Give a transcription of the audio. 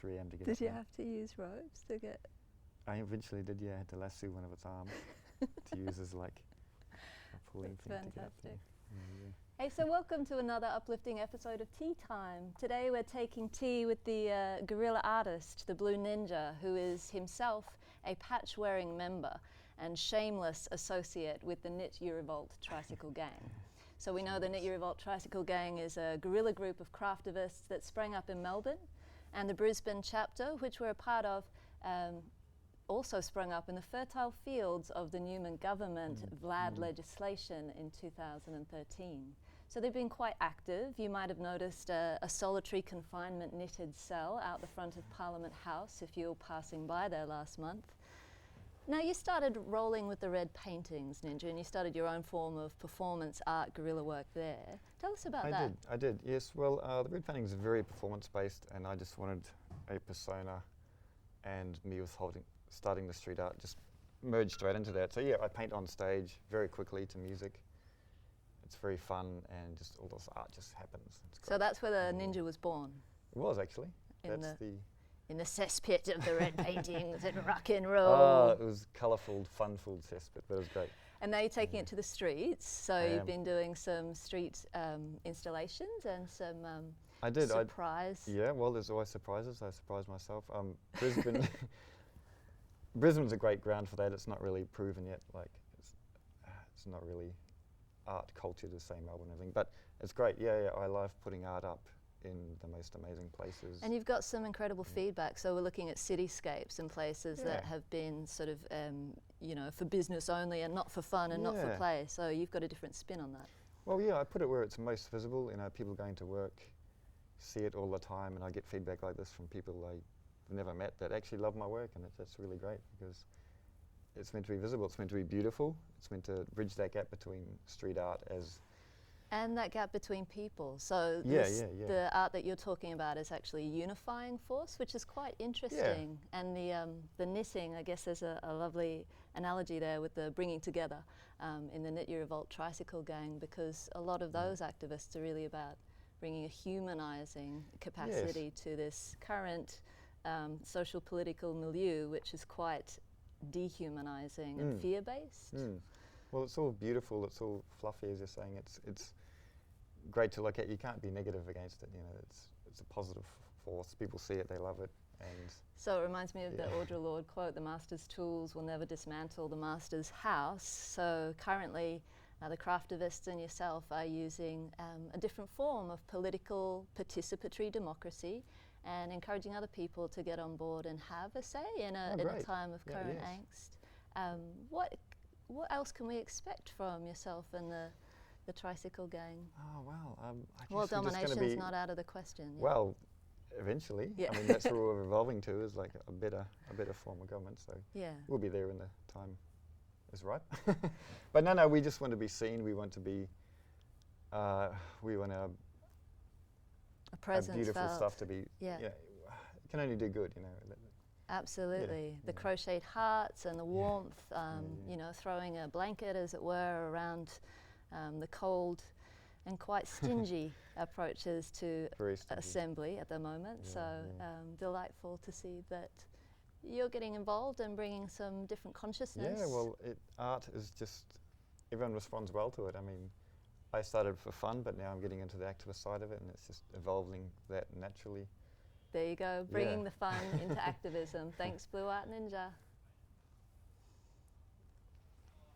3 a.m. to get Did up you there. have to use ropes to get? I eventually did, yeah. I had to lasso one of its arms to use as like a pulling That's thing to get up there. fantastic. Yeah. Hey, so welcome to another uplifting episode of Tea Time. Today we're taking tea with the guerrilla artist, the Blue Ninja, who is himself a patch-wearing member and shameless associate with the Your Revolt Tricycle Gang. So we know the Your Revolt Tricycle Gang is a guerrilla group of craftivists that sprang up in Melbourne, and the Brisbane chapter, which we're a part of, also sprung up in the fertile fields of the Newman government Vlad legislation in 2013. So they've been quite active. You might have noticed a solitary confinement knitted cell out the front of Parliament House if you were passing by there last month. Now you started rolling with the red paintings, Ninja, and you started your own form of performance art guerrilla work there. Tell us about that. I did, yes. Well, the red paintings are very performance-based, and I just wanted a persona, and me with starting the street art just merged straight into that. So yeah, I paint on stage very quickly to music. It's very fun, and just all this art just happens. So that's where the Ninja was born? It was, actually. In the cesspit of the red paintings and rock and roll. Oh, it was colourful, fun-filled cesspit, but it was great. And now you're taking it to the streets, so you've been doing some street installations and some surprise. Yeah, well, there's always surprises. I surprised myself. Brisbane, Brisbane's a great ground for that. It's not really proven yet. Like, it's not really art culture to say Melbourne and everything, but it's great. Yeah, I love putting art up in the most amazing places. And you've got some incredible feedback. So we're looking at cityscapes and places that have been sort of, you know, for business only and not for fun and not for play. So you've got a different spin on that. Well, yeah, I put it where it's most visible. You know, people going to work see it all the time, and I get feedback like this from people I've never met that actually love my work, and that's really great because it's meant to be visible. It's meant to be beautiful. It's meant to bridge that gap between street art and that gap between people. So the art that you're talking about is actually a unifying force, which is quite interesting. Yeah. And the knitting, I guess there's a lovely analogy there with the bringing together in the Your Revolt Tricycle Gang, because a lot of those activists are really about bringing a humanizing capacity to this current social political milieu, which is quite dehumanizing and fear-based. Well, it's all beautiful, it's all fluffy, as you're saying. It's great to look at. You can't be negative against it, you know. It's a positive force. People see it, they love it. And so it reminds me of the Audre Lorde quote, "The master's tools will never dismantle the master's house." So currently, the craftivists and yourself are using a different form of political participatory democracy and encouraging other people to get on board and have a say in a time of current angst. What else can we expect from yourself and the Tricycle Gang? Oh, well, I guess well, domination's not out of the question. Yeah. Well, eventually. Yeah. I mean, that's where we're evolving to, is like a better form of government. So we'll be there when the time is right. But no, we just want to be seen. We want to be, we want our beautiful stuff to be, it can only do good, you know. Absolutely. The crocheted hearts and the warmth, you know, throwing a blanket, as it were, around the cold and quite stingy approaches to assembly at the moment. Delightful to see that you're getting involved and bringing some different consciousness. Yeah, well, art is just, everyone responds well to it. I mean, I started for fun, but now I'm getting into the activist side of it, and it's just evolving that naturally. There you go, bringing the fun into activism. Thanks, Blu Art Xinja.